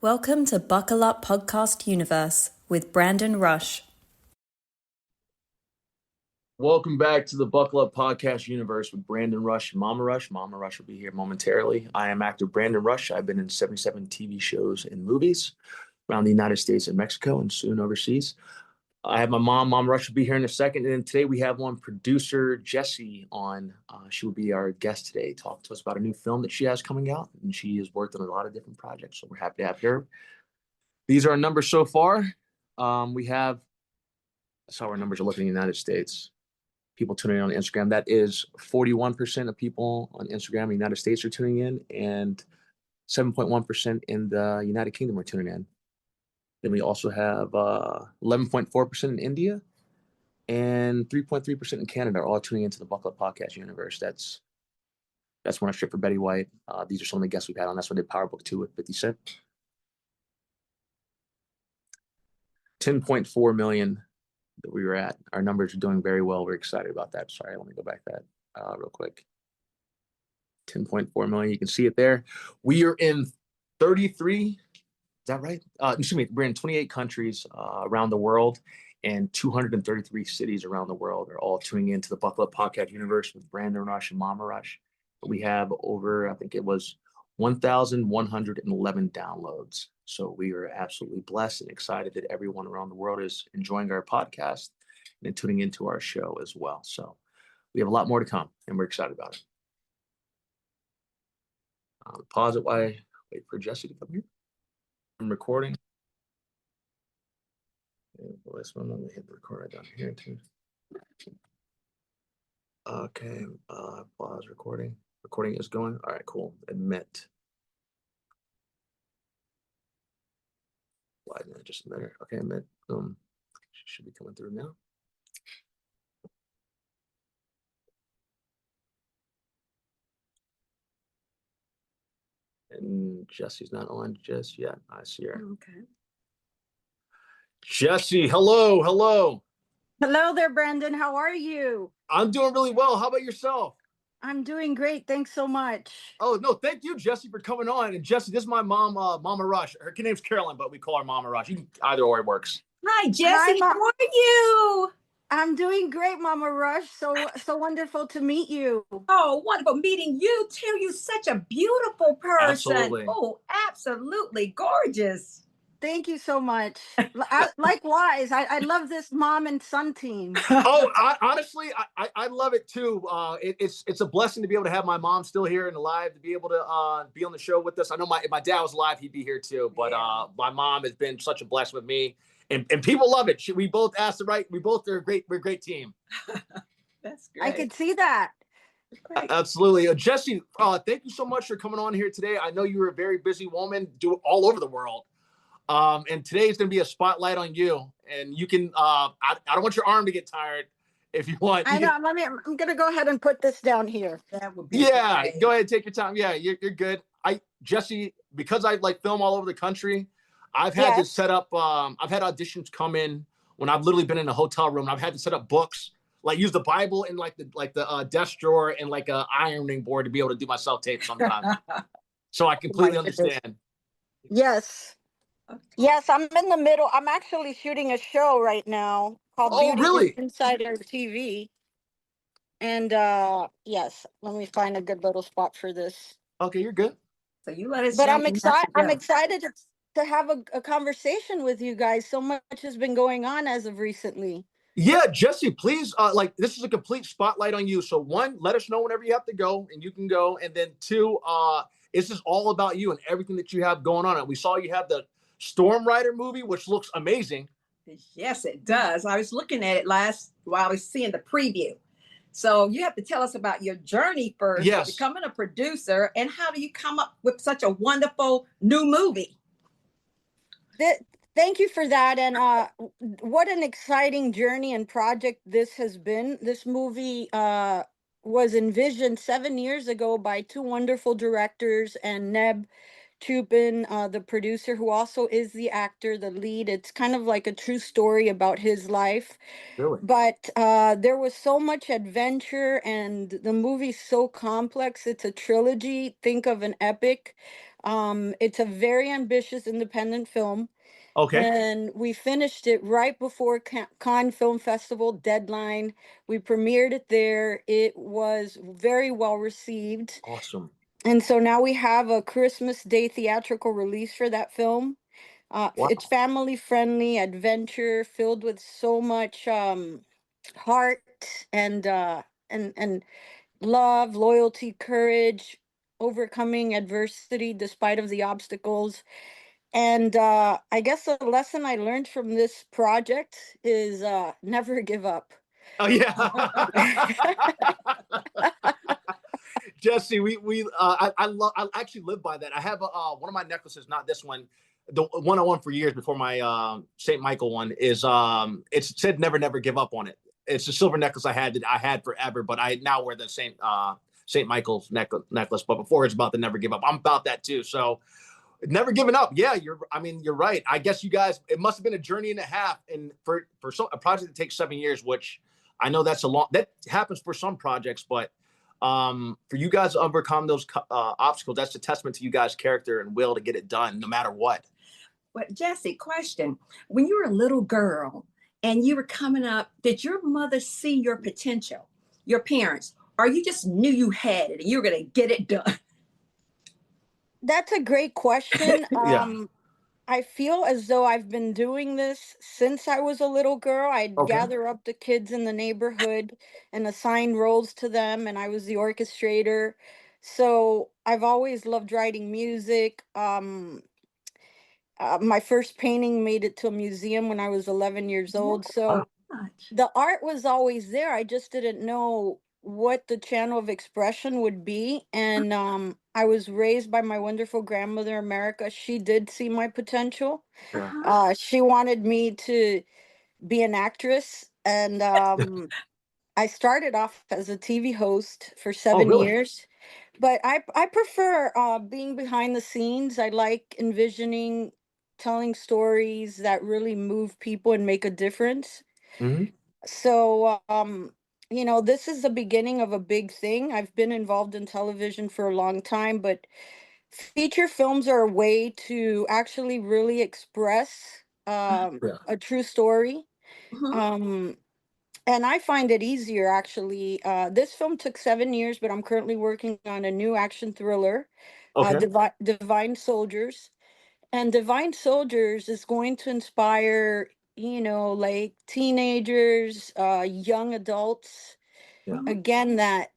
Welcome to Buckle Up Podcast Universe with Brandon Rush. Welcome back to the Buckle Up Podcast Universe with Brandon Rush and Mama Rush. Mama Rush will be here momentarily. I am actor Brandon Rush. I've been in 77 TV shows and movies around the United States and Mexico and soon overseas. I have my mom, Mama Rush, will be here in a second. And then today we have one producer, Jessie, on. She will be our guest today, talk to us about a new film that she has coming out. And she has worked on a lot of different projects, so we're happy to have her. These are our numbers so far. That's how our numbers are looking in the United States. People tuning in on Instagram. That is 41% of people on Instagram in the United States are tuning in, and 7.1% in the United Kingdom are tuning in. Then we also have 11.4% in India and 3.3% in Canada are all tuning into the Buckle Up Podcast Universe. That's one extra for Betty White. These are some of the guests we've had on. That's when they did Power Book 2 with 50 Cent. 10.4 million that we were at. Our numbers are doing very well. We're excited about that. Sorry, let me go back that real quick. 10.4 million. You can see it there. We are in 33. Is that right? Excuse me. We're in 28 countries around the world, and 233 cities around the world are all tuning into the Buckle Up Podcast Universe with Brandon Rush and Mama Rush. We have over, I think it was 1,111 downloads. So we are absolutely blessed and excited that everyone around the world is enjoying our podcast and tuning into our show as well. So we have a lot more to come, and we're excited about it. Pause it while I wait for Jessie to come here. I'm recording. This one, let me hit the record down here too. Okay, pause recording. Recording is going. All right, cool. Admit. Why didn't I just admit her? Okay, admit. She should be coming through now. And Jessie's not on just yet. I see her. Okay. Jessie, hello. Hello there, Brandon. How are you? I'm doing really well. How about yourself? I'm doing great. Thanks so much. Oh, no, thank you, Jessie, for coming on. And Jessie, this is my mom, Mama Rush. Her name's Carolyn, but we call her Mama Rush. Either or it works. Hi, Jessie. How are you? I'm doing great, Mama Rush. So wonderful to meet you. Oh, wonderful meeting you too. You're such a beautiful person. Absolutely. Oh, absolutely gorgeous. Thank you so much. Likewise, I love this mom and son team. Honestly, I love it too. It's a blessing to be able to have my mom still here and alive, to be able to be on the show with us. I know if my dad was alive, he'd be here too. But my mom has been such a blessing with me, and people love it. We both asked the right. We both are we're a great team. That's great. I could see that. Great. Absolutely, Jessie. Thank you so much for coming on here today. I know you're a very busy woman, do it all over the world. And today is going to be a spotlight on you, and you can, I don't want your arm to get tired. If you want, I know. I'm going to go ahead and put this down here. That would be great. Go ahead, take your time. Yeah, you're good. Jessie, because I film all over the country, I've had to set up, I've had auditions come in when I've literally been in a hotel room, and I've had to set up books, like use the Bible and the desk drawer and like a ironing board to be able to do my self-tape sometimes. So I completely understand. Yes. Yes, I'm in the middle. I'm actually shooting a show right now called Beauty Insider TV. And yes, let me find a good little spot for this. Okay, you're good. So you let us. But I'm excited to have a conversation with you guys. So much has been going on as of recently. Yeah, Jessie, please, this is a complete spotlight on you. So one, let us know whenever you have to go, and you can go. And then two, it's just all about you and everything that you have going on. And we saw you have the Stormrider movie, which looks amazing. Yes, it does. I was looking at it while I was seeing the preview. So you have to tell us about your journey first. Yes. Becoming a producer, and how do you come up with such a wonderful new movie? Thank you for that. And what an exciting journey and project this has been. This movie was envisioned 7 years ago by two wonderful directors, and Neb Chupin, the producer, who also is the actor, the lead. It's kind of like a true story about his life. Really? But there was so much adventure, and the movie's so complex. It's a trilogy. Think of an epic. It's a very ambitious independent film, Okay. and we finished it right before Cannes Film Festival deadline. We premiered it there. It was very well received. Awesome. And so now we have a Christmas Day theatrical release for that film. Wow. It's family friendly adventure filled with so much heart and and love, loyalty, courage, overcoming adversity despite of the obstacles. And I guess the lesson I learned from this project is never give up. Oh yeah. Jesse, I actually live by that. I have one of my necklaces, not this one, the one I won for years before my St. Michael one is it said never give up on it. It's a silver necklace I had forever, but I now wear the St. Michael's necklace. But before it's about the never give up. I'm about that too. So never giving up. Yeah, you're right. I guess you guys, it must have been a journey and a half, and for a project that takes 7 years, which I know that happens for some projects, but for you guys to overcome those obstacles, that's a testament to you guys' character and will to get it done no matter what. But Jessie, question: when you were a little girl and you were coming up, did your mother see your potential, your parents, or you just knew you had it and you were going to get it done? That's a great question. Yeah. I feel as though I've been doing this since I was a little girl. I'd Okay. gather up the kids in the neighborhood and assign roles to them, and I was the orchestrator. So I've always loved writing music. My first painting made it to a museum when I was 11 years old. So the art was always there. I just didn't know what the channel of expression would be. And I was raised by my wonderful grandmother, America. She did see my potential. Yeah. She wanted me to be an actress. And I started off as a TV host for Oh, 7 really? years. But I prefer being behind the scenes. I like envisioning, telling stories that really move people and make a difference. Mm-hmm. So, this is the beginning of a big thing. I've been involved in television for a long time, but feature films are a way to actually really express Yeah. a true story. Mhm. Um, and I find it easier, actually. This film took 7 years, but I'm currently working on a new action thriller, Okay. Divine Soldiers. And Divine Soldiers is going to inspire, like teenagers, young adults. Yeah. Again, that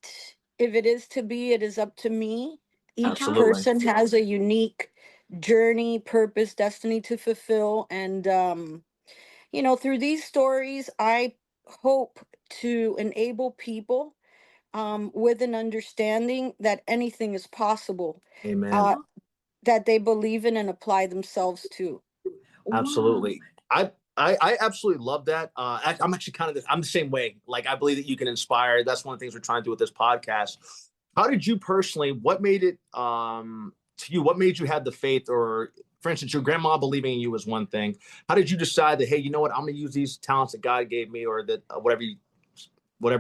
if it is to be, it is up to me. Each Absolutely. person has a unique journey, purpose, destiny to fulfill. And, through these stories, I hope to enable people with an understanding that anything is possible. Amen. Uh, that they believe in and apply themselves to. Absolutely. I absolutely love that. I'm actually I'm the same way. Like, I believe that you can inspire. That's one of the things we're trying to do with this podcast. How did you personally, what made it to you? What made you have the faith, or for instance, your grandma believing in you was one thing. How did you decide that, hey, you know what, I'm going to use these talents that God gave me, or that whatever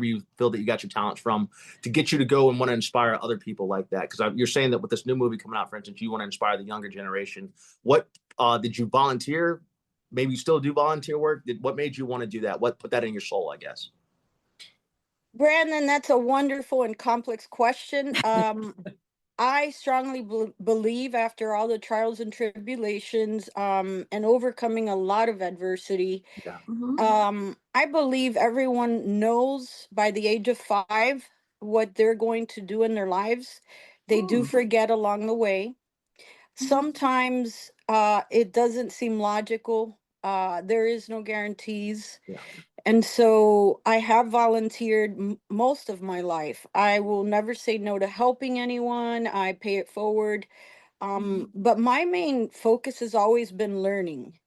you feel that you got your talents from, to get you to go and want to inspire other people like that? Because you're saying that with this new movie coming out, for instance, you want to inspire the younger generation. What did you volunteer? Maybe you still do volunteer work. What made you want to do that? What put that in your soul, I guess? Brandon, that's a wonderful and complex question. I strongly believe, after all the trials and tribulations, and overcoming a lot of adversity, Yeah. I believe everyone knows by the age of 5 what they're going to do in their lives. They do forget along the way. Sometimes it doesn't seem logical. There is no guarantees. Yeah. And so I have volunteered most of my life. I will never say no to helping anyone. I pay it forward. But my main focus has always been learning.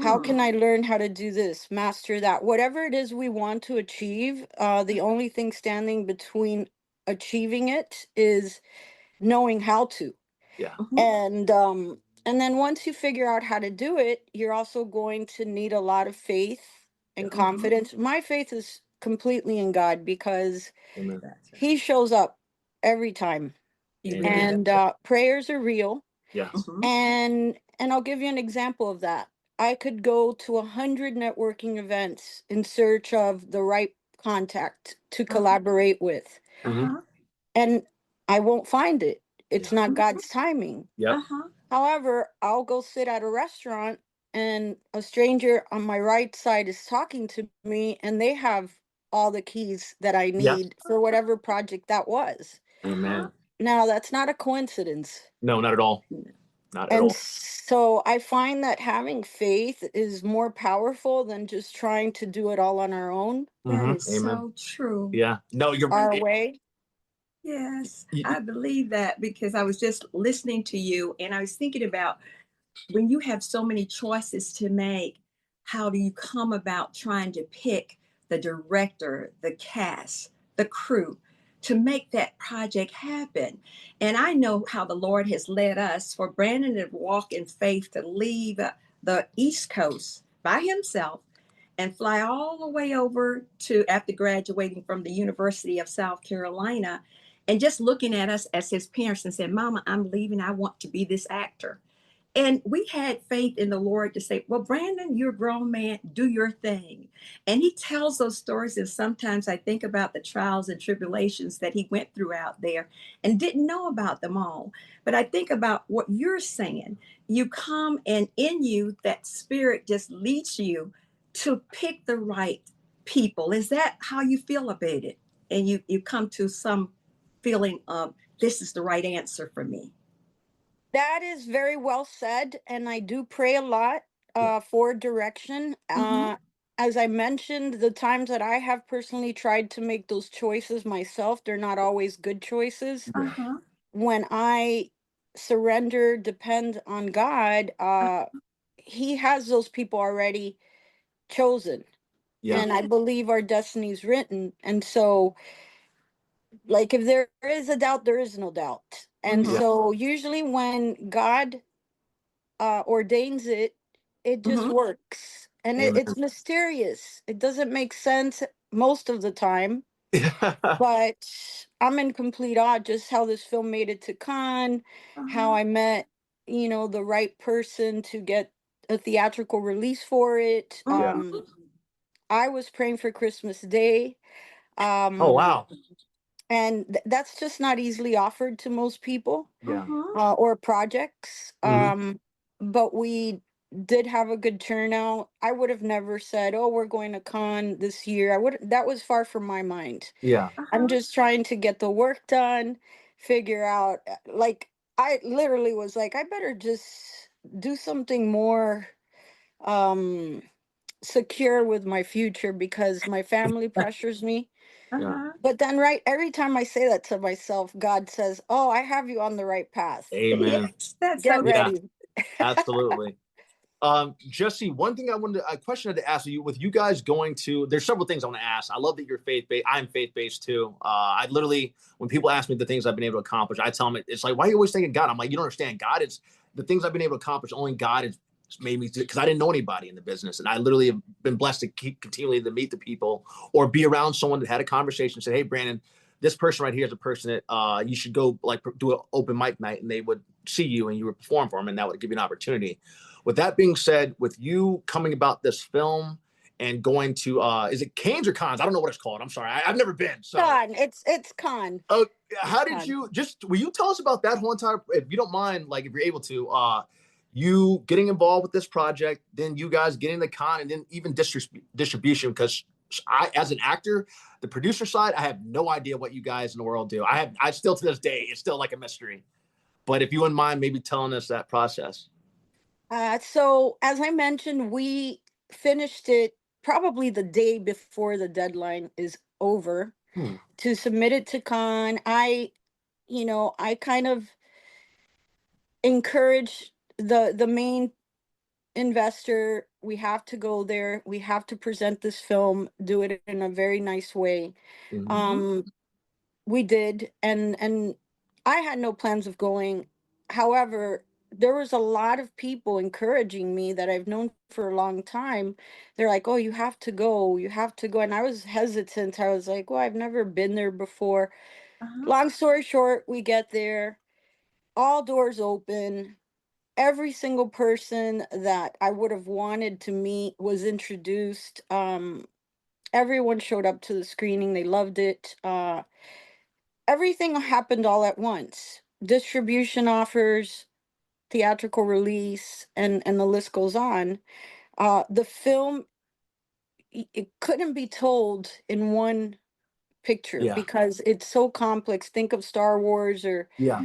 How can I learn how to do this, master that? Whatever it is we want to achieve, the only thing standing between achieving it is knowing how to. Yeah. And then once you figure out how to do it, you're also going to need a lot of faith and confidence. My faith is completely in God, because Amen. he shows up every time. Amen. And prayers are real. Yeah. And I'll give you an example of that. I could go to 100 networking events in search of the right contact to collaborate with, Mhm. and I won't find it. It's Yeah. not God's timing. Yep. However, I'll go sit at a restaurant and a stranger on my right side is talking to me and they have all the keys that I Yeah. need for whatever project that was. Amen. Now, that's not a coincidence. No, not at all. Not at And all. so I find that having faith is more powerful than just trying to do it all on our own, That is Amen. so true. Yeah. No, you're our way. Yes, y- I believe that because I was just listening to you and I was thinking about when you have so many choices to make, how do you come about trying to pick the director, the cast, the crew to make that project happen? And I know how the Lord has led us for Brandon to walk in faith to leave the East Coast by himself and fly all the way over to after graduating from the University of South Carolina and just looking at us as his parents and said, Mama, I'm leaving. I want to be this actor. And we had faith in the Lord to say, well, Brandon, you're a grown man, do your thing. And he tells those stories. And sometimes I think about the trials and tribulations that he went through out there and didn't know about them all. But I think about what you're saying. You come and in you, that spirit just leads you to pick the right people. Is that how you feel about it? And you come to some feeling of this is the right answer for me. That is very well said. And I do pray a lot Yeah. for direction. As I mentioned, the times that I have personally tried to make those choices myself, they're not always good choices. Yeah. When I surrender, depend on God, He has those people already chosen. Yeah. And I believe our destiny's written. And so, like, if there is a doubt, there is no doubt. And Yeah. so, usually, when God ordains it, it just works. And Amen. it's mysterious. It doesn't make sense most of the time, Yeah. but I'm in complete awe just how this film made it to Cannes, how I met, the right person to get a theatrical release for it. Yeah. I was praying for Christmas Day. Oh, Um, wow. and that's just not easily offered to most people, Yeah. or projects. Mhm. But we did have a good turnout. I would have never said, "Oh, we're going to con this year." I would. That was far from my mind. Yeah. I'm just trying to get the work done, figure out. Like, I literally was like, I better just do something more um secure with my future because my family pressures me. Yeah. But then, right, every time I say that to myself, God says, "Oh, I have you on the right path. Amen. Yes, that's Get so Yeah. ready." Absolutely. Jesse, one thing a question I had to ask you with you guys going to, there's several things I want to ask. I love that you're faith-based. I'm faith-based too. I literally, when people ask me the things I've been able to accomplish, I tell them it's like, why are you always thinking God? I'm like, you don't understand. God is the things I've been able to accomplish. Only God has made me, because I didn't know anybody in the business. And I literally have been blessed to keep continually to meet the people or be around someone that had a conversation and said, hey, Brandon, this person right here is a person that you should go like do an open mic night, and they would see you and you would perform for them, and that would give you an opportunity. With that being said, with you coming about this film and going to is it Canes or Cons? I don't know what it's called. I'm sorry. I've never been. So Con. It's con. how did Con. you will you tell us about that whole entire, if you don't mind, like if you're able to, you getting involved with this project, then you guys getting the con, and then even distribution, because I, as an actor, the producer side, I have no idea what you guys in the world do. I still to this day, it's still like a mystery. But if you wouldn't mind maybe telling us that process. So as I mentioned, we finished it probably the day before the deadline is over Hmm. to submit it to con. I kind of encourage the main investor. We have to go there. We have to present this film, do it in a very nice way. Mhm. We did, and I had no plans of going. However, there was a lot of people encouraging me that I've known for a long time. They're like, "Oh, you have to go. You have to go." And I was hesitant. I was like, "Well, I've never been there before." Long story short, we get there, all doors open. every single person that I would have wanted to meet was introduced. Everyone showed up to the screening. They loved it. Everything happened all at once. Distribution offers, theatrical release, and the list goes on. The film, it couldn't be told in one picture Yeah. because it's so complex. Think of Star Wars or Yeah.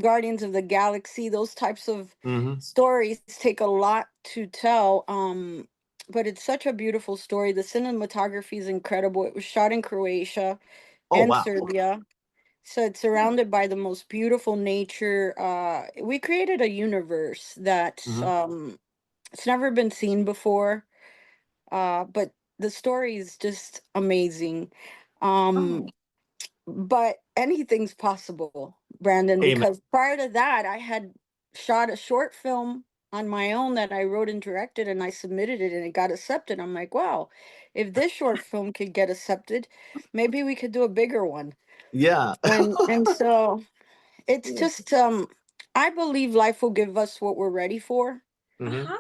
Guardians of the Galaxy. Those types of Mm-hmm. stories take a lot to tell. But it's such a beautiful story. The cinematography is incredible. It was shot in Croatia Oh, and wow. Serbia. So it's surrounded by the most beautiful nature. We created a universe that's it's never been seen before. But the story is just amazing. Um, Oh, but anything's possible, Brandon, Amen. because prior to that, I had shot a short film on my own that I wrote and directed, and I submitted it and it got accepted. I'm like, wow, if this short film could get accepted, maybe we could do a bigger one. Yeah. And so it's yeah. just I believe life will give us what we're ready for, Mm-hmm. Uh-huh.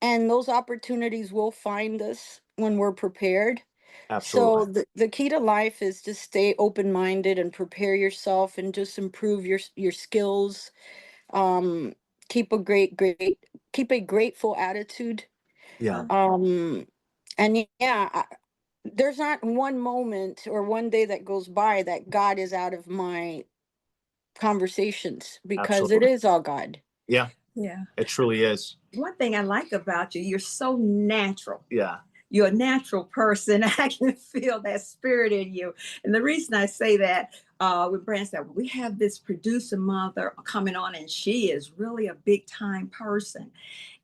and those opportunities will find us when we're prepared. So Absolutely. the key to life is to stay open-minded and prepare yourself and just improve your skills. Um, keep a keep a grateful attitude. Yeah. Um, and yeah, there's not one moment or one day that goes by that God is out of my conversations because it Absolutely. is all God. Yeah. Yeah. It truly is. One thing I like about you, you're so natural. Yeah. You're a natural person. I can feel that spirit in you. And the reason I say that, when Brand said, we have this producer mother coming on, and she is really a big time person.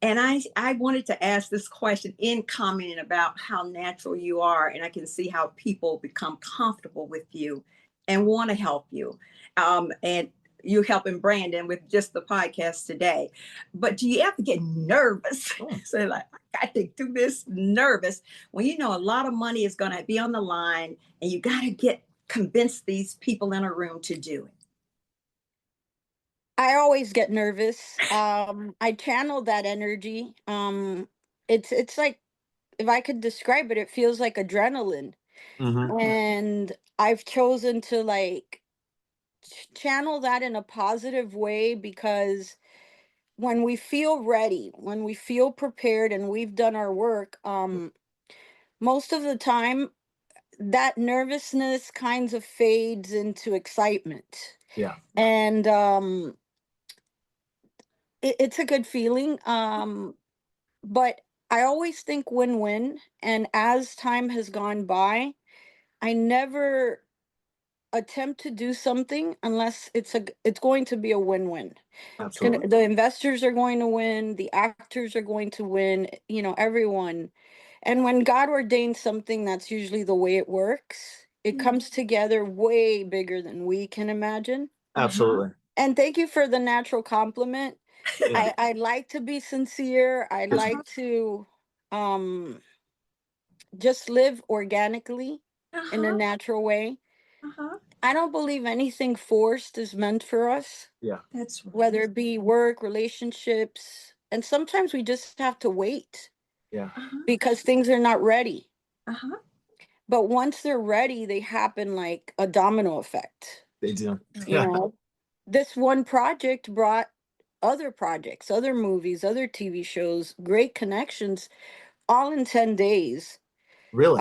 And I wanted to ask this question in commenting about how natural you are. And I can see how people become comfortable with you and want to help you. And you helping Brandon with just the podcast today. But do you ever get nervous? So like, I got to do this nervous when you know a lot of money is going to be on the line and you got to convince these people in a room to do it. I always get nervous. I channel that energy. It's like, if I could describe it, it feels like adrenaline. Mm-hmm. And I've chosen to like channel that in a positive way because when we feel ready, when we feel prepared and we've done our work, most of the time that nervousness kinds of fades into excitement. Yeah. And it's a good feeling. But I always think win-win. And as time has gone by, I never attempt to do something unless it's going to be a win-win. Absolutely. The investors are going to win, the actors are going to win, everyone. And when God ordains something, that's usually the way it works. It comes together way bigger than we can imagine. Absolutely. And thank you for the natural compliment. Yeah. I like to be sincere. I Yes, like to um just live organically in a Uh-huh. natural way. Uh-huh. I don't believe anything forced is meant for us, Yeah. That's right. whether it be work, relationships, and sometimes we just have to wait Yeah. Uh-huh. because things are not ready. Uh-huh. But once they're ready, they happen like a domino effect. They do. You know, this one project brought other projects, other movies, other TV shows, great connections, all in 10 days, Really?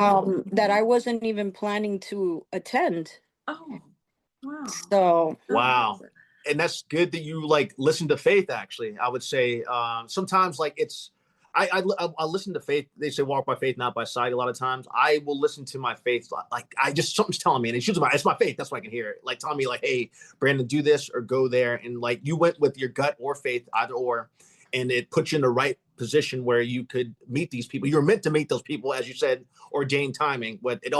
that I wasn't even planning to attend. Oh, wow. So Wow. And that's good that you like listen to faith. Actually, I would say sometimes like it's I listen to faith. They say walk by faith, not by sight. A lot of times, I will listen to my faith. Like I just something's telling me, and it's my faith. That's why I can hear it. Like telling me, like, hey, Brandon, do this or go there, and like you went with your gut or faith, either or, and it puts you in the right position where you could meet these people. You're meant to meet those people, as you said, ordained timing. But it's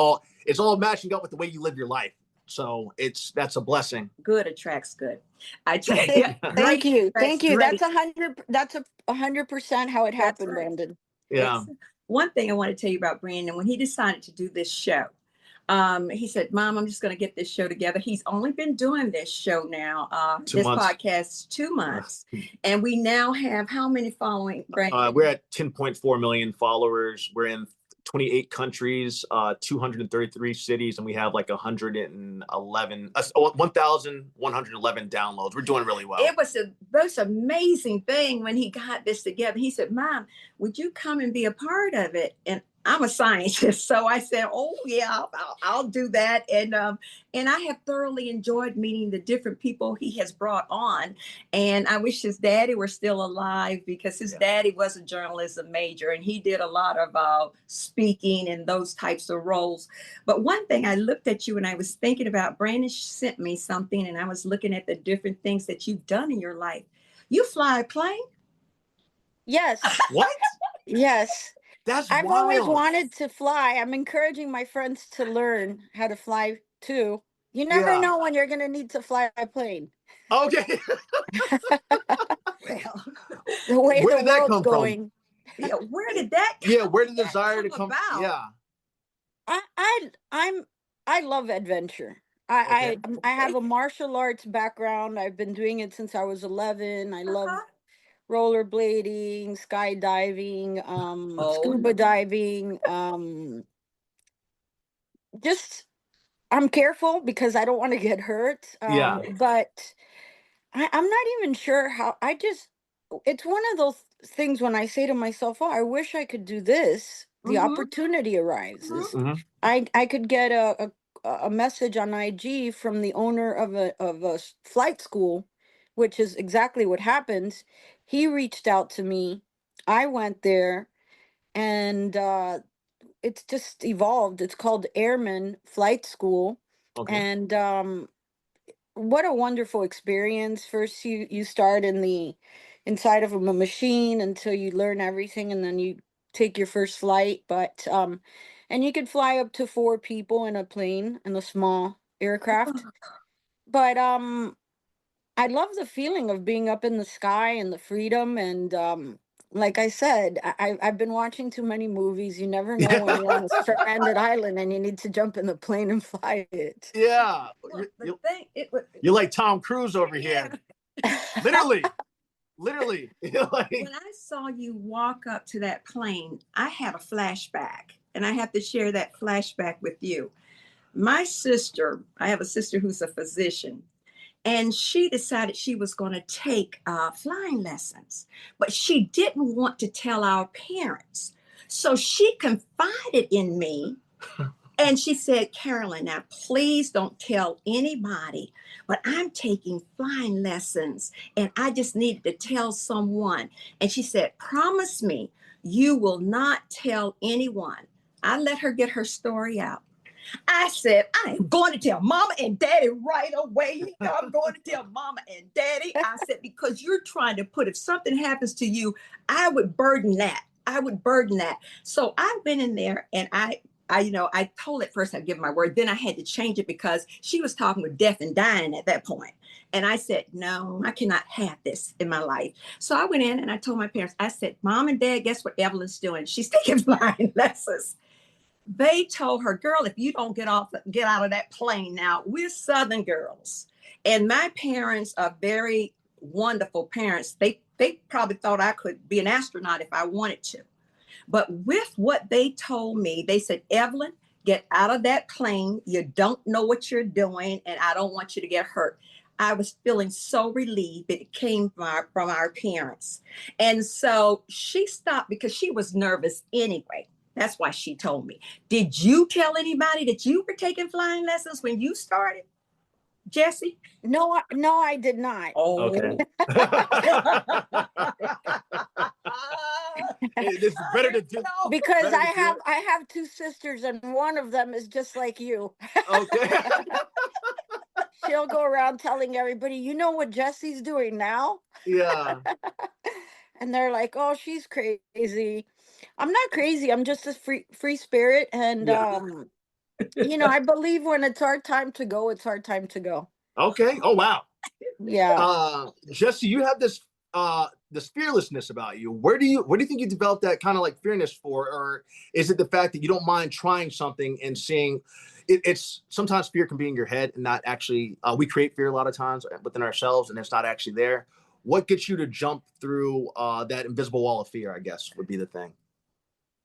all matching up with the way you live your life. So that's a blessing. Good attracts good. I tell thank, you, thank great you, attracts thank you. great. That's 100% how it That's happened, right. Brandon. Yeah. One thing I want to tell you about Brandon, when he decided to do this show, He said, Mom, I'm just going to get this show together. He's only been doing this show now, 2 this months. podcast, 2 months. And we now have how many following, Brandon? We're at 10.4 million followers. We're in 28 countries, 233 cities, and we have like 1,111 downloads. We're doing really well. It was the most amazing thing when he got this together. He said, Mom, would you come and be a part of it? And I'm a scientist, so I said, "Oh yeah, I'll do that." And I have thoroughly enjoyed meeting the different people he has brought on. And I wish his daddy were still alive, because his daddy was a journalism major, and he did a lot of speaking and those types of roles. But one thing, I looked at you and I was thinking about, Brandon sent me something, and I was looking at the different things that you've done in your life. You fly a plane? Yes. What? Yes. That's I've wild. always wanted to fly. I'm encouraging my friends to learn how to fly too. You never know when you're going to need to fly a plane. Okay. Well, The way Where the did that world's come from? going. yeah, where did that come? Yeah, where did the desire to come about? Yeah. I love adventure. I have a martial arts background. I've been doing it since I was 11. I love rollerblading, skydiving, scuba diving, just I'm careful because I don't want to get hurt. But I'm not even sure how. It's one of those things when I say to myself, "Oh, I wish I could do this." The opportunity arises. I could get a message on IG from the owner of a flight school, which is exactly what happens. He reached out to me. I went there, and it's just evolved. It's called Airman Flight School, and what a wonderful experience. First, you start in the inside of a machine until you learn everything, and then you take your first flight. But and you could fly up to 4 people in a plane, in a small aircraft. But I love the feeling of being up in the sky and the freedom. And like I said, I've been watching too many movies. You never know when you're on a stranded island and you need to jump in the plane and fly it. Yeah. Well, You're like Tom Cruise over here. Literally. Literally. When I saw you walk up to that plane, I had a flashback, and I have to share that flashback with you. My sister, I have a sister who's a physician, and she decided she was going to take flying lessons, but she didn't want to tell our parents. So she confided in me. And she said, Carolyn, now please don't tell anybody, but I'm taking flying lessons and I just needed to tell someone. And she said, promise me you will not tell anyone. I let her get her story out. I said, I am going to tell Mama and Daddy right away. I'm going to tell Mama and Daddy. I said, because you're trying to put, if something happens to you, I would burden that. So I went in there and I told it first I'd give my word. Then I had to change it because she was talking with death and dying at that point. And I said, no, I cannot have this in my life. So I went in and I told my parents, I said, Mom and Dad, guess what Evelyn's doing? She's taking flying lessons. They told her, girl, if you don't get out of that plane now, we're Southern girls. And my parents are very wonderful parents. They probably thought I could be an astronaut if I wanted to. But with what they told me, they said, Evelyn, get out of that plane. You don't know what you're doing, and I don't want you to get hurt. I was feeling so relieved that it came from our parents. And so she stopped because she was nervous anyway. That's why she told me. Did you tell anybody that you were taking flying lessons when you started, Jessie? No, I did not. Oh, okay. It's better to do because I have 2 sisters, and one of them is just like you. Okay. She'll go around telling everybody, you know what Jessie's doing now? Yeah. And they're like, oh, she's crazy. I'm not crazy. I'm just a free spirit. And, I believe when it's our time to go, it's our time to go. Okay. Oh, wow. Yeah. Jessie, you have this this fearlessness about you. Where do you think you developed that kind of like fearness for, or is it the fact that you don't mind trying something and seeing it's sometimes fear can be in your head and not actually, we create fear a lot of times within ourselves and it's not actually there. What gets you to jump through that invisible wall of fear, I guess, would be the thing.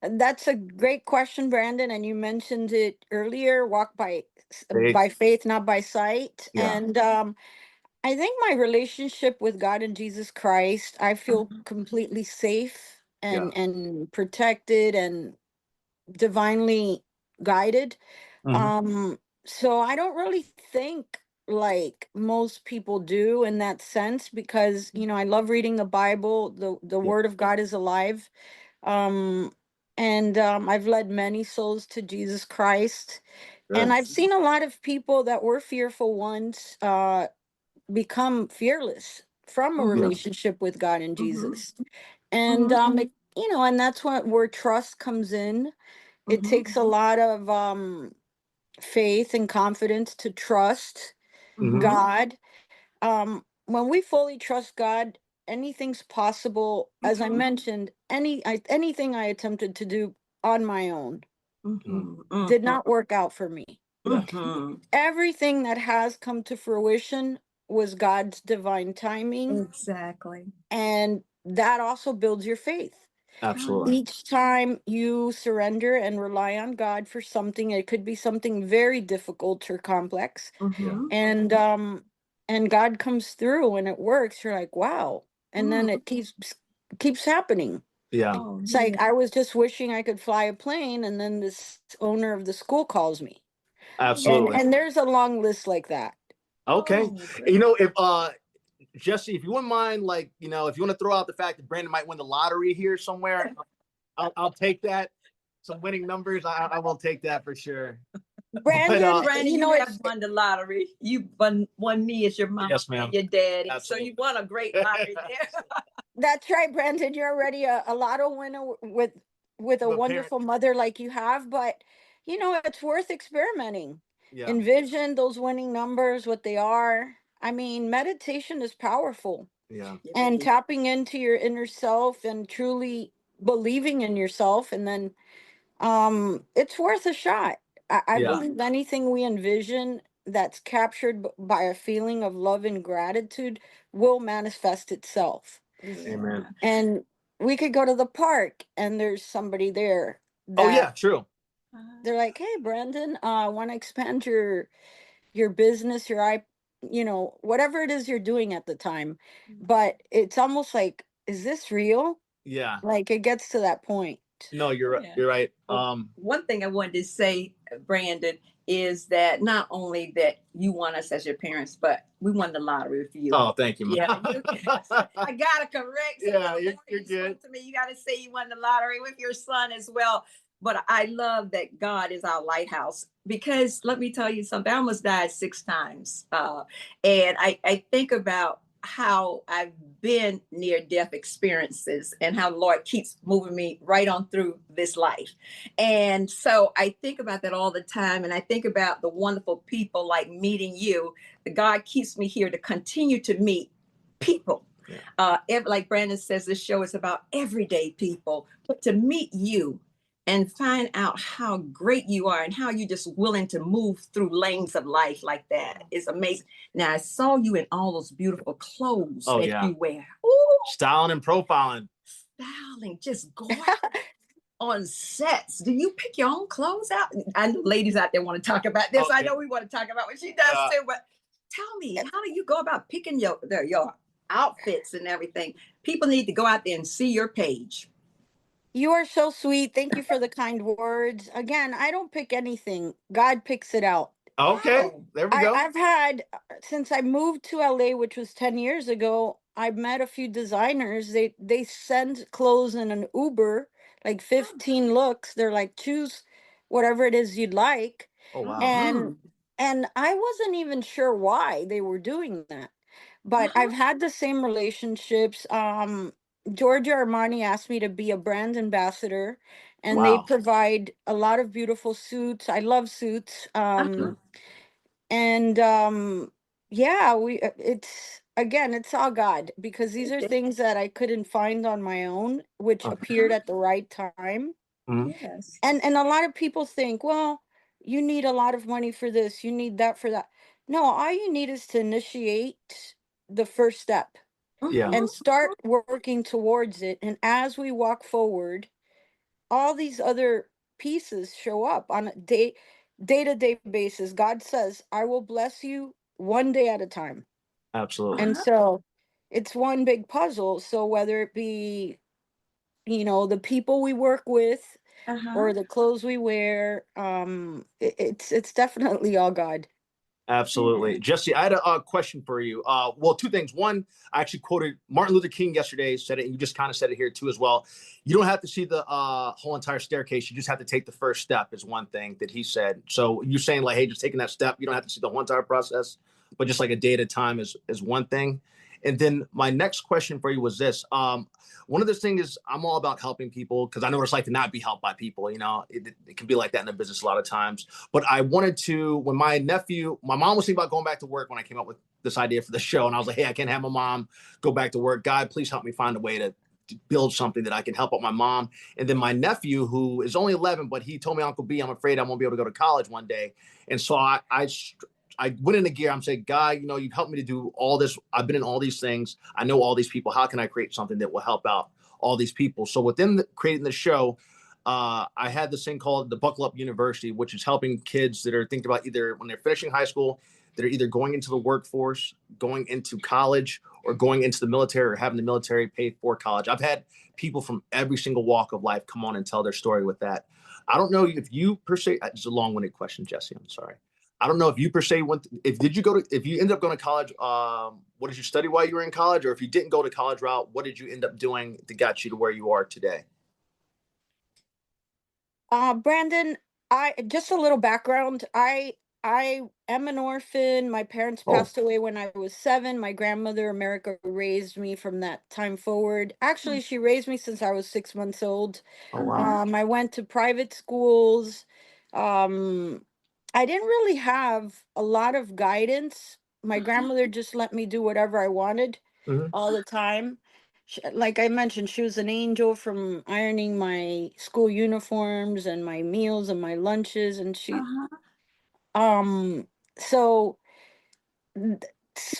That's a great question, Brandon, and you mentioned it earlier, walk Faith. by faith, not by sight. Yeah. And I think my relationship with God and Jesus Christ, I feel completely safe Yeah. and protected and divinely guided. Mhm. So I don't really think like most people do in that sense, because I love reading the Bible. The Yeah. Word of God is alive. Um, and I've led many souls to Jesus Christ. And Good. I've seen a lot of people that were fearful once become fearless from a Yeah. relationship with God and Jesus. And Mhm. and that's where trust comes in. It takes a lot of faith and confidence to trust Mhm. God. When we fully trust God, anything's possible. As I mentioned, anything I attempted to do on my own did not work out for me. Yeah. Everything that has come to fruition was God's divine timing, Exactly. and that also builds your faith. Absolutely. Each time you surrender and rely on God for something, it could be something very difficult or complex, Yeah. and God comes through and it works. You're like, wow. And then it keeps happening. Yeah. Oh, It's like yeah. I was just wishing I could fly a plane, and then this owner of the school calls me. Absolutely. And there's a long list like that. Okay. Oh, If Jesse, if you wouldn't mind, like, if you want to throw out the fact that Brandon might win the lottery here somewhere, I'll take that. Some winning numbers, I will take that for sure. Brandon, Brandon, you it's have won the lottery. You won me as your mom Yes, ma'am. and your daddy. Absolutely. So you won a great lottery there. that's right, Brandon. You're already a lotto winner with a The parent. wonderful mother like you have, but it's worth experimenting. Yeah. Envision those winning numbers, what they are. I mean, meditation is powerful, Yeah. and tapping into your inner self and truly believing in yourself, and then it's worth a shot. I Yeah. believe anything we envision that's captured by a feeling of love and gratitude will manifest itself. Amen. And we could go to the park and there's somebody there Oh, that yeah, true. they're like, hey, Brandon, I want to expand your business, whatever it is you're doing at the time. But it's almost like, is this real? Yeah. Like, it gets to that point. No, you're right. Yeah. You're right. One thing I wanted to say, Brandon, is that not only that you won us as your parents, but we won the lottery with you. Oh, thank you, man. Yeah, I gotta correct. Yeah, you're good. To me, you gotta say you won the lottery with your son as well. But I love that God is our lighthouse, because let me tell you something. I almost died 6 times, and I think about how I've been near death experiences and how the Lord keeps moving me right on through this life. And so I think about that all the time. And I think about the wonderful people like meeting you. God keeps me here to continue to meet people. Yeah. Like Brandon says, this show is about everyday people, but to meet you and find out how great you are and how you're just willing to move through lanes of life like that is amazing. Now, I saw you in all those beautiful clothes Oh, that yeah. you wear. Ooh, Styling and profiling. styling, just gorgeous. On sets, do you pick your own clothes out? I know ladies out there want to talk about this. Okay. I know we want to talk about what she does too, but tell me, how do you go about picking your outfits and everything? People need to go out there and see your page. You are so sweet. Thank you for the kind words. Again, I don't pick anything. God picks it out. Okay. Oh. There we go. I've had, since I moved to LA, which was 10 years ago, I've met a few designers. They send clothes in an Uber, like 15 looks. They're like, choose whatever it is you'd like. Oh, wow. And and I wasn't even sure why they were doing that. But I've had the same relationships. Giorgio Armani asked me to be a brand ambassador, and they Wow. provide a lot of beautiful suits. I love suits. And yeah, again, it's all God, because these are things that I couldn't find on my own, which appeared at the right time. Yes. And a lot of people think, well, you need a lot of money for this, you need that for that. No, all you need is to initiate the first step Yeah. and start working towards it. And as we walk forward, all these other pieces show up on a day-to-day basis. God says, I will bless you one day at a time. Absolutely. And so it's one big puzzle. So whether it be, the people we work with or the clothes we wear, it's definitely all God. Absolutely. Jessie, I had a question for you. Well, two things. One, I actually quoted Martin Luther King yesterday, said it, and you just kind of said it here too as well. You don't have to see the whole entire staircase. You just have to take the first step is one thing that he said. So you're saying like, hey, just taking that step, you don't have to see the whole entire process, but just like a day at a time is one thing. And then my next question for you was this. One of the things is I'm all about helping people because I know what it's like to not be helped by people. It can be like that in the business a lot of times. But I wanted to, when my mom was thinking about going back to work when I came up with this idea for the show. And I was like, hey, I can't have my mom go back to work. God, please help me find a way to build something that I can help out my mom. And then my nephew, who is only 11, but he told me, Uncle B, I'm afraid I won't be able to go to college one day. And so I went into gear. I'm saying, God, you've helped me to do all this. I've been in all these things. I know all these people. How can I create something that will help out all these people? So within creating the show, I had this thing called the Buckle Up University, which is helping kids that are thinking about either when they're finishing high school, that are either going into the workforce, going into college, or going into the military or having the military pay for college. I've had people from every single walk of life come on and tell their story with that. I don't know if you per se, it's a long-winded question, Jessie, I'm sorry. I don't know if you per se if you ended up going to college, what did you study while you were in college? Or if you didn't go to college route, what did you end up doing that got you to where you are today? Brandon, I just a little background. I am an orphan. My parents passed away when I was 7. My grandmother, America, raised me from that time forward. Actually, she raised me since I was 6 months old. Oh, wow. I went to private schools. Um, I didn't really have a lot of guidance. My grandmother just let me do whatever I wanted Mhm. all the time. Like I mentioned, she was an angel from ironing my school uniforms and my meals and my lunches, and um so th-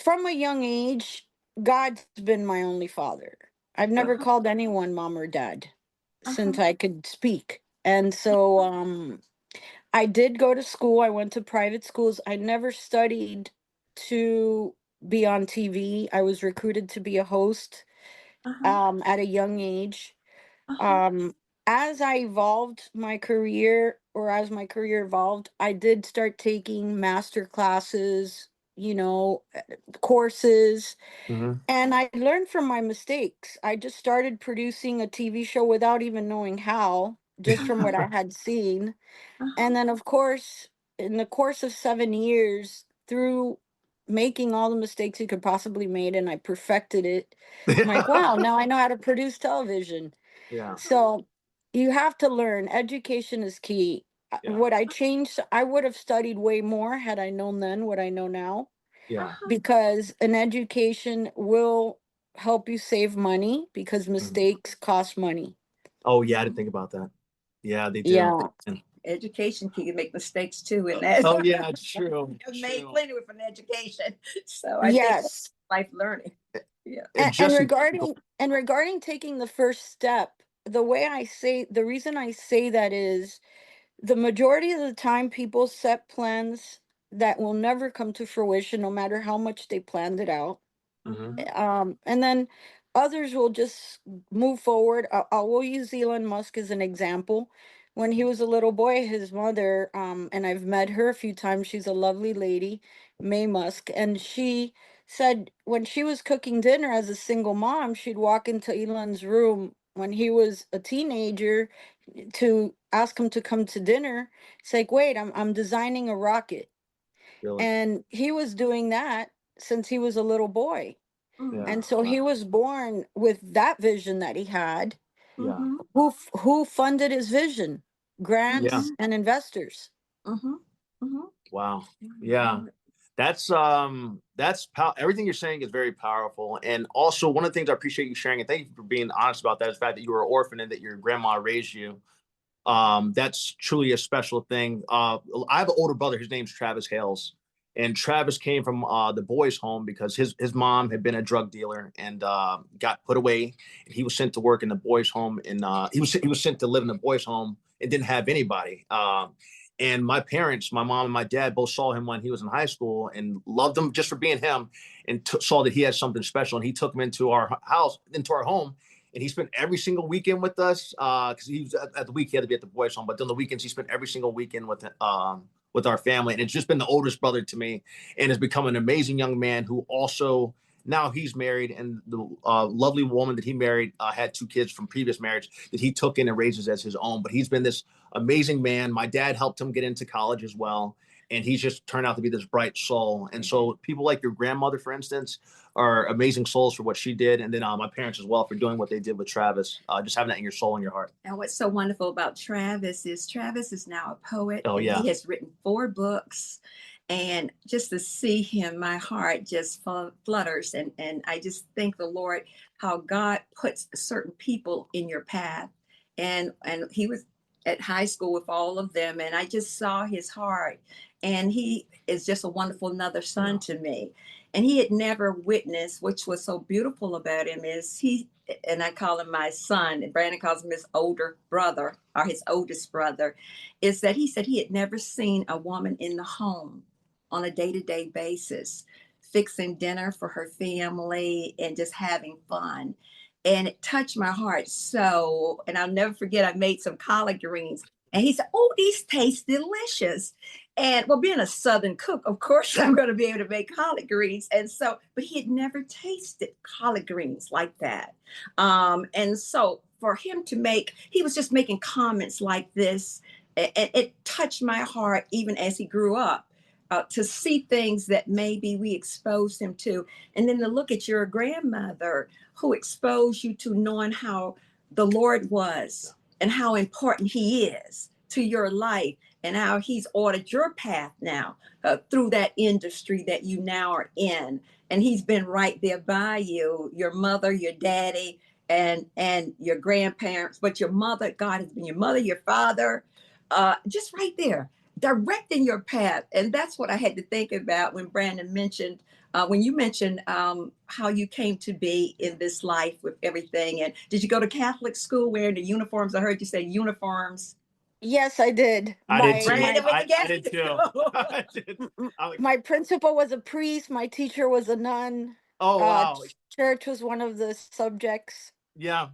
from a young age, God's been my only father. I've never called anyone mom or dad since I could speak. And so I did go to school. I went to private schools. I never studied to be on TV. I was recruited to be a host at a young age. Um, as I evolved my career, or as my career evolved, I did start taking master classes, courses, Mhm. and I learned from my mistakes. I just started producing a TV show without even knowing how, just from what I had seen. And then, of course, in the course of 7 years, through making all the mistakes you could possibly make, and I perfected it. I'm like, wow, now I know how to produce television. Yeah. So you have to learn. Education is key. Yeah. What I changed, I would have studied way more had I known then what I know now, Yeah. because an education will help you save money because Mhm. mistakes cost money. Oh, yeah. I didn't think about that. Yeah, they do. Yeah. And- Education can make mistakes too in that. oh, yeah, it's true. I've It's made true. plenty with an education. So I think that's Yes. life learning. Yeah. And And Jesse, regarding taking the first step, the reason I say that is the majority of the time people set plans that will never come to fruition no matter how much they planned it out. Mhm. And then others will just move forward. We'll use Elon Musk as an example. When he was a little boy, his mother, and I've met her a few times, she's a lovely lady, May Musk, and she said when she was cooking dinner as a single mom, she'd walk into Elon's room when he was a teenager to ask him to come to dinner. It's like, wait, I'm designing a rocket. Really? And he was doing that since he was a little boy. Yeah. And so he was born with that vision that he had. Yeah. Who funded his vision? Yeah. Grants and investors. Wow. Yeah. Everything you're saying is very powerful. And also one of the things I appreciate you sharing, and thank you for being honest about that, is the fact that you were an orphan and that your grandma raised you. That's truly a special thing. I have an older brother. His name's Travis Hales, and Travis came from the boys' home because his mom had been a drug dealer and got put away. And he was sent to work in the boys' home, and he was sent to live in the boys' home and didn't have anybody. And my parents, my mom and my dad, both saw him when he was in high school and loved him just for being him, and saw that he had something special. And he took him into our house, into our home, and he spent every single weekend with us because he was at the week he had to be at the boys' home, but on the weekends he spent every single weekend with our family. And it's just been the oldest brother to me, and has become an amazing young man who also now he's married, and the lovely woman that he married had 2 kids from previous marriage that he took in and raises as his own. But he's been this amazing man. My dad helped him get into college as well, and he's just turned out to be this bright soul. And so people like your grandmother, for instance, are amazing souls for what she did, and then my parents as well for doing what they did with Travis. Just having that in your soul and your heart. And what's so wonderful about Travis is now a poet. Oh, and yeah. He has written 4 books. And just to see him, my heart just flutters. And I just thank the Lord how God puts certain people in your path. And he was at high school with all of them. And I just saw his heart. And he is just a wonderful another son to me. And he had never witnessed, which was so beautiful about him, is and I call him my son, and Brandon calls him his older brother, or his oldest brother, is that he said he had never seen a woman in the home on a day-to-day basis, fixing dinner for her family and just having fun. And it touched my heart so, and I'll never forget, I made some collard greens. And he said, "Oh, these taste delicious." And well, being a Southern cook, of course, I'm going to be able to make collard greens. And so, but he had never tasted collard greens like that. And so for him to he was just making comments like this, and it touched my heart even as he grew up. To see things that maybe we exposed him to, and then to look at your grandmother who exposed you to knowing how the Lord was and how important he is to your life, and how he's ordered your path now through that industry that you now are in. And he's been right there by you, your mother, your daddy, and your grandparents. But your mother, God has been your mother, your father, just right there, directing your path. And that's what I had to think about when Brandon mentioned, when you mentioned how you came to be in this life with everything. And did you go to Catholic school wearing the uniforms? I heard you say uniforms. Yes, I did. I did too. I did too. I did. My principal was a priest. My teacher was a nun. Oh, wow. Church was one of the subjects. Yeah.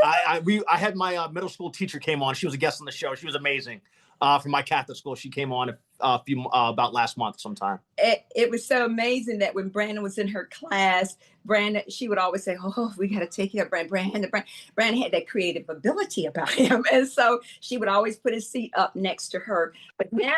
I had my middle school teacher came on. She was a guest on the show. She was amazing. From my Catholic school, she came on about last month sometime. It was so amazing that when Brandon was in her class, she would always say, "Oh, we got to take care of Brandon." Brandon had that creative ability about him, and so she would always put his seat up next to her. But now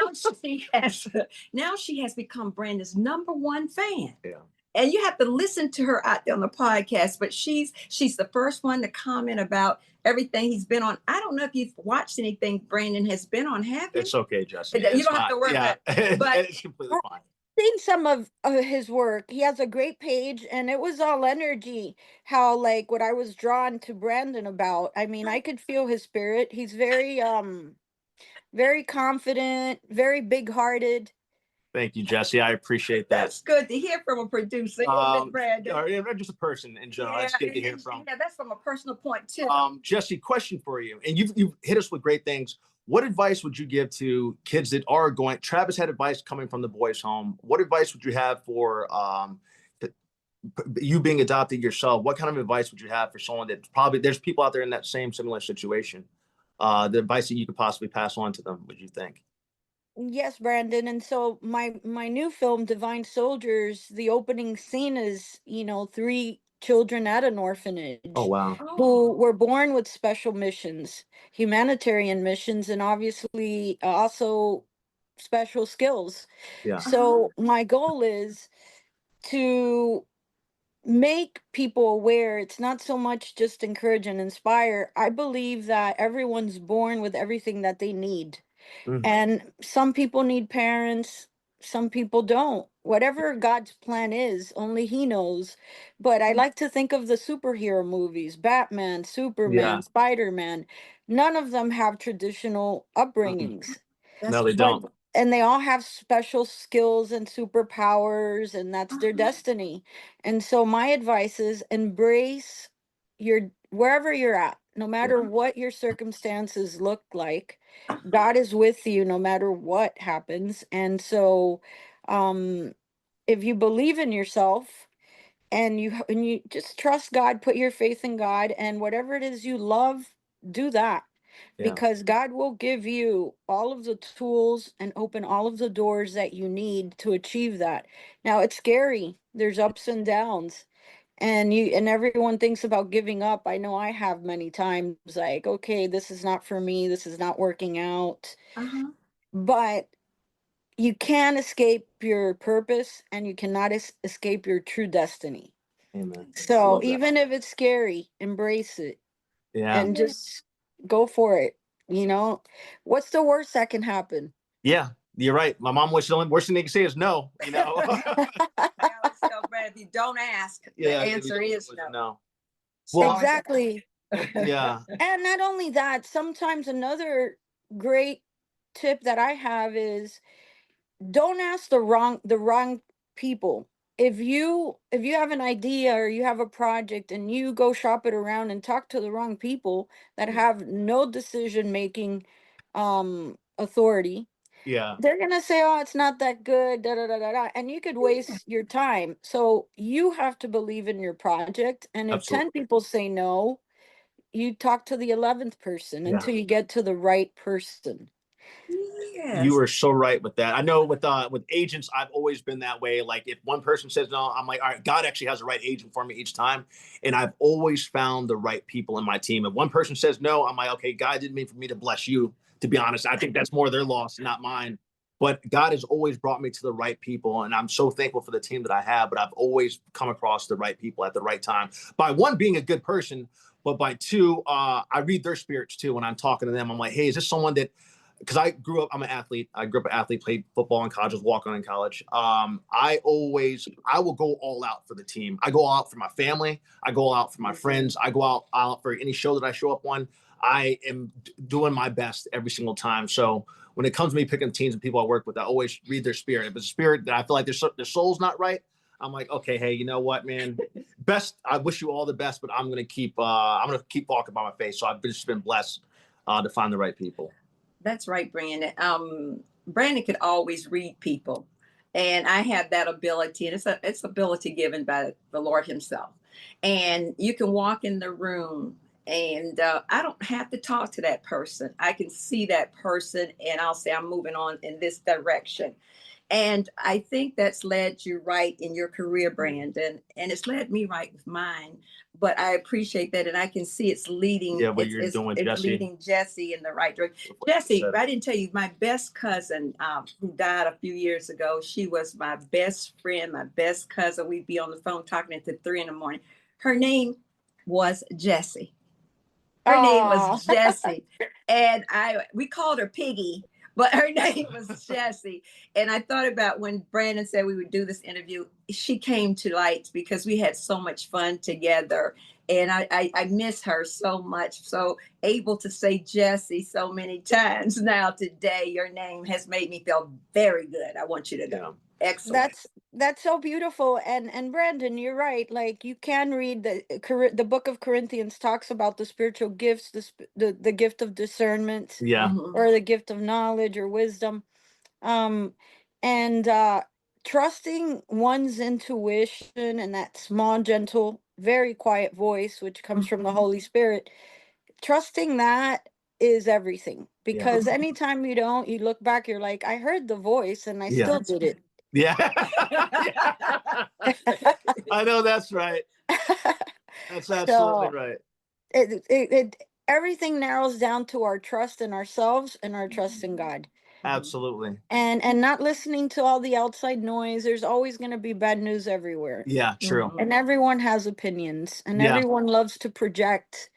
she has become Brandon's #1 fan. Yeah. And you have to listen to her out there on the podcast, but she's the first one to comment about everything he's been on. I don't know if you've watched anything Brandon has been on, have you? It's okay, Jessie. You don't have to worry about it. But it's completely fine. Seen some of his work. He has a great page, and it was all energy. How, like, what I was drawn to Brandon about. I mean, I could feel his spirit. He's very very confident, very big-hearted. Thank you, Jessie. I appreciate that. That's good to hear from a producer, Brandon. Or just a person in general. Yeah, it's good to hear from. Yeah, that's from a personal point too. Jessie, question for you. And you've hit us with great things. What advice would you give to kids that are going? Travis had advice coming from the boys' home. What advice would you have for you being adopted yourself? What kind of advice would you have for someone that probably there's people out there in that similar situation? The advice that you could possibly pass on to them, would you think? Yes, Brandon. And so my new film, Divine Soldiers, the opening scene is, 3 children at an orphanage. Oh, wow. Who were born with special missions, humanitarian missions, and obviously also special skills. Yeah. So my goal is to make people aware. It's not so much just encourage and inspire. I believe that everyone's born with everything that they need. Mhm. And some people need parents, some people don't. whatever God's plan is, only he knows. But I like to think of the superhero movies, Batman, Yeah. Superman, Spider-Man. None of them have traditional Mm-mm. upbringings, No, they but don't. and they all have special skills and superpowers, and that's their Uh-huh. destiny. And so my advice is embrace your wherever you're at, no matter what your circumstances look like. God is with you no matter what happens. And so um if you believe in yourself and you just trust God, put your faith in God, and whatever it is you love, do that, Yeah. because God will give you all of the tools and open all of the doors that you need to achieve that. Now it's scary. There's ups and downs. And everyone thinks about giving up. I know I have many times, like, okay, this is not for me. This is not working out. Uh-huh. But you can escape your purpose, and you cannot escape your true destiny. Amen. I So love that. even if it's scary, embrace it Yeah. and just go for it. You know, what's the worst that can happen? Yeah. You're right. My mom was the only worst thing they can say is no, you know. I always tell Brad, if you don't ask, the Yeah. answer is no. No. So Well, Exactly. yeah. And not only that, sometimes another great tip that I have is don't ask the wrong people. If you have an idea or you have a project and you go shop it around and talk to the wrong people that have no decision making authority, Yeah. they're gonna say, oh, it's not that good, da da da da da, and you could waste your time. So you have to believe in your project, and if 10 Absolutely. people say no, you talk to the 11th person Yeah. until you get to the right person. You yes. are so right with that. I know with agents, I've always been that way. Like if one person says no, I'm like, all right, God actually has the right agent for me each time. And I've always found the right people in my team. If one person says no, I'm like, okay, God didn't mean for me to bless you, to be honest. I think that's more their loss, not mine. But God has always brought me to the right people. And I'm so thankful for the team that I have. But I've always come across the right people at the right time. By one, being a good person, but by two, I read their spirits too. When I'm talking to them, I'm like, hey, is this someone that, because I'm an athlete. I grew up an athlete, played football in college, was walking on in college. I will go all out for the team. I go all out for my family. I go all out for my friends. I go out for any show that I show up on. I am doing my best every single time. So when it comes to me picking teams and people I work with, I always read their spirit. If it's a spirit that I feel like their soul's not right, I'm like, okay, hey, you know what, man? Best. I wish you all the best, but I'm gonna keep walking by my face. So I've just been blessed to find the right people. That's right, Brandon. Brandon could always read people, and I have that ability, and it's ability given by the Lord Himself. And you can walk in the room, and I don't have to talk to that person. I can see that person, and I'll say I'm moving on in this direction. And I think that's led you right in your career, Brandon, and it's led me right with mine. But I appreciate that, and I can see it's leading. Yeah, what you're doing, It's Jessie. leading Jessie in the right direction. Jessie, I didn't tell you, my best cousin, who died a few years ago, she was my best friend, my best cousin. We'd be on the phone talking until 3 in the morning. Her name was Jessie. Her name Oh, was Jessie, and we called her Piggy, but her name was Jessie. And I thought about when Brandon said we would do this interview, she came to light because we had so much fun together. And I miss her so much. So able to say Jessie so many times now today, your name has made me feel very good. I want you to know. Excellent. that's so beautiful. And Brandon, you're right. Like, you can read the book of Corinthians talks about the spiritual gifts, the gift of discernment, Yeah. Mhm. or the gift of knowledge or wisdom. Um, and trusting one's intuition and that small, gentle, very quiet voice, which comes from the Holy Spirit, trusting that is everything. Yeah. Because anytime you don't, you look back, you're like, I heard the voice and I Yeah. still did it. Yeah. I know that's right. That's absolutely So right. it everything narrows down to our trust in ourselves and our trust in God. Absolutely. And not listening to all the outside noise. There's always going to be bad news everywhere. Yeah, true. And everyone has opinions, and Yeah. everyone loves to project,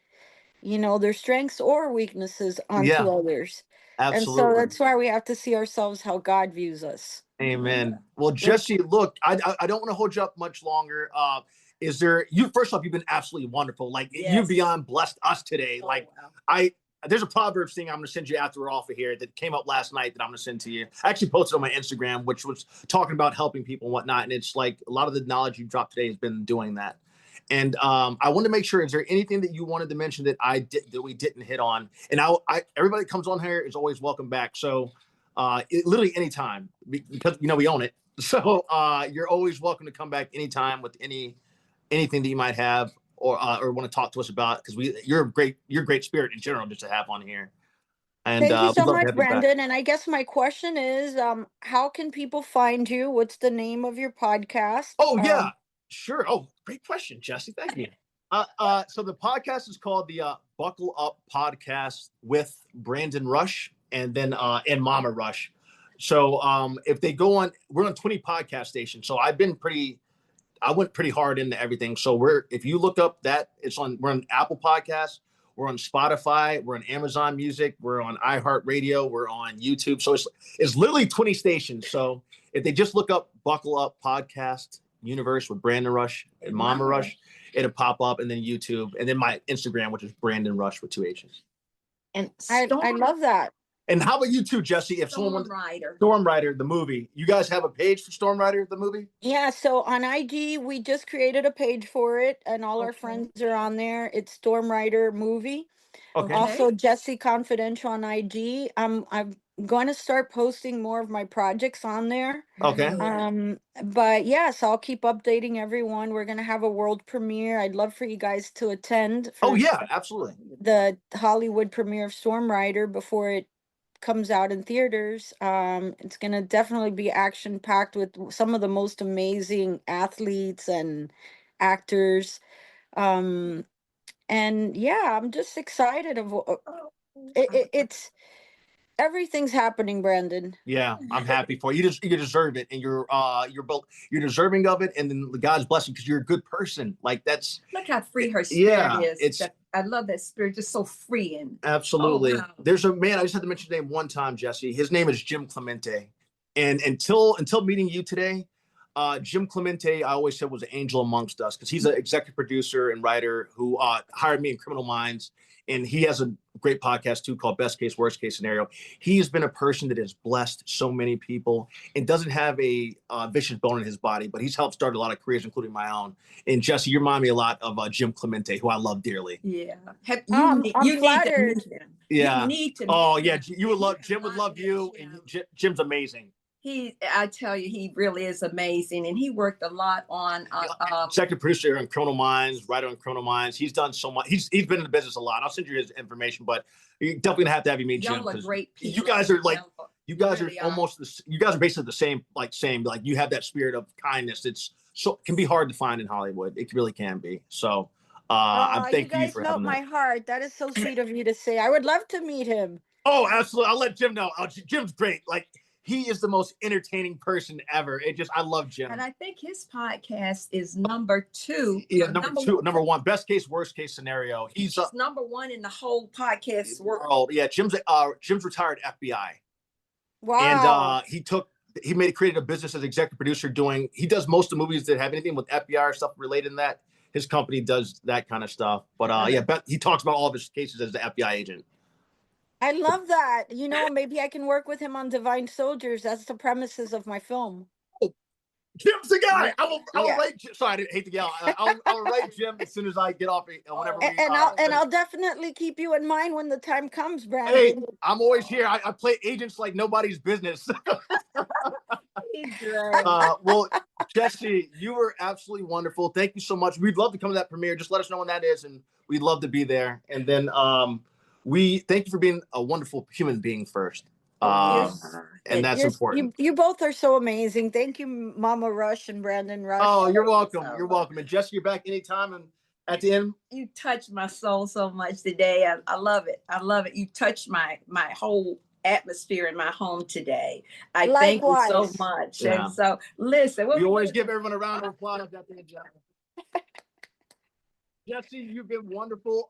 their strengths or weaknesses onto Yeah, others. And so absolutely. that's why we have to see ourselves how God views us. Amen. Well, Jessie, look, I don't want to hold you up much longer. Is there you first off, you've been absolutely wonderful. Like you Yes. beyond blessed us today. Oh, Like wow. there's a Proverbs thing I'm going to send you after we're off of here that came up last night that I'm going to send to you. I actually posted on my Instagram, which was talking about helping people and whatnot. And it's like a lot of the knowledge you dropped today has been doing that. And I wanted to make sure, is there anything that you wanted to mention that that we didn't hit on? And everybody that comes on here is always welcome back. So literally anytime, because we own it. So you're always welcome to come back anytime with anything that you might have or want to talk to us about, because you're a great spirit in general just to have on here. And Thank you we'd so love to much, have you back. Brandon. And I guess my question is, how can people find you? What's the name of your podcast? Oh yeah, sure. Oh, great question, Jessie. Thank you. So the podcast is called the Buckle Up Podcast with Brandon Rush and then and Mama Rush. So if they go on, we're on 20 podcast stations. So I went pretty hard into everything. So if you look up that, we're on Apple Podcasts, we're on Spotify, we're on Amazon Music, we're on iHeartRadio, we're on YouTube. So it's literally 20 stations. So if they just look up Buckle Up Podcast Universe with Brandon Rush and Mama Rush, it'll pop up, and then YouTube, and then my Instagram, which is Brandon Rush with 2 H's. And I love that. And how about you too, Jessie? If someone Stormrider, the movie, you guys have a page for Stormrider, the movie? Yeah, so on IG, we just created a page for it, and all our Okay. friends are on there. It's Stormrider Movie. Okay. Also, Jessie Confidential on IG. I'm going to start posting more of my projects on there. Okay. But yes, I'll keep updating everyone. We're going to have a world premiere. I'd love for you guys to attend for Oh yeah, absolutely. the Hollywood premiere of Stormrider before it comes out in theaters. It's going to definitely be action packed with some of the most amazing athletes and actors. And yeah, I'm just excited of it's everything's happening, Brandon. Yeah, I'm happy for you. You deserve it, and you're deserving of it, and then God's blessing because you're a good person. Like that's Look how free her spirit is. It's I love that spirit, just so free and absolutely. Oh, wow. There's a man. I just had to mention his name one time, Jessie. His name is Jim Clemente, and until meeting you today, Jim Clemente, I always said was an angel amongst us because he's an executive producer and writer who hired me in Criminal Minds, and he has a great podcast too called Best Case, Worst Case Scenario. He's been a person that has blessed so many people and doesn't have a vicious bone in his body, but he's helped start a lot of careers, including my own. And Jessie, you remind me a lot of Jim Clemente, who I love dearly. Yeah. I'm You need flattered. to meet him. Yeah. You need to Oh meet yeah, him. you would love Jim. Would love you, and Jim's amazing. I tell you, he really is amazing, and he worked a lot on. Executive producer on Criminal Minds, writer on Criminal Minds. He's done so much. He's been in the business a lot. I'll send you his information, but you're definitely gonna have you meet Jim. Y'all are great people. You guys are like, you guys really are almost. You guys are basically the same. Like you have that spirit of kindness. It's can be hard to find in Hollywood. It really can be. So I'm thanking you for melt having my that. heart. That is so sweet of you to say. I would love to meet him. Oh, absolutely. I'll let Jim know. Jim's great. Like. He is the most entertaining person ever. I love Jim. And I think his podcast is number 2. Yeah, number one. Best case, worst case scenario. He's number 1 in the whole podcast world. Yeah, Jim's retired FBI. Wow. And he created a business as executive producer he does most of the movies that have anything with FBI stuff related in that. His company does that kind of stuff. But he talks about all of his cases as the FBI agent. I love that. Maybe I can work with him on Divine Soldiers. That's the premises of my film. Jim's the guy. I will write. Sorry, I didn't hate to yell. I'll write Jim as soon as I get off. Whenever I'll definitely keep you in mind when the time comes, Brandon. Hey, I'm always here. I play agents like nobody's business. Well, Jessie, you were absolutely wonderful. Thank you so much. We'd love to come to that premiere. Just let us know when that is, and we'd love to be there. And then we thank you for being a wonderful human being first. And that's important. You both are so amazing. Thank you, Mama Rush and Brandon Rush. Oh, you're welcome. You're welcome. And Jessie, you're back anytime. And at the end, you touched my soul so much today. I love it. I love it. You touched my whole atmosphere in my home today. I thank you so much. Yeah. And so, listen, we always give everyone a round of applause at the end. Jessie, you've been wonderful.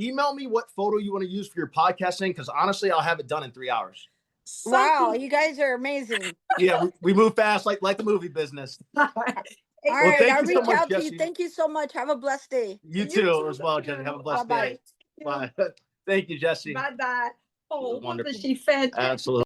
Email me what photo you want to use for your podcasting, because honestly, I'll have it done in 3 hours. Wow, Something. you guys are amazing. Yeah, we move fast like the movie business. All Well, right, thank I'll you so reach much, out to you. Jesse. Thank you so much. Have a blessed day. You too as well, Jesse. Have a blessed Bye-bye. day. Bye. Thank you, Jesse. Bye bye. Oh, Wonderful. wasn't she fantastic? Absolutely.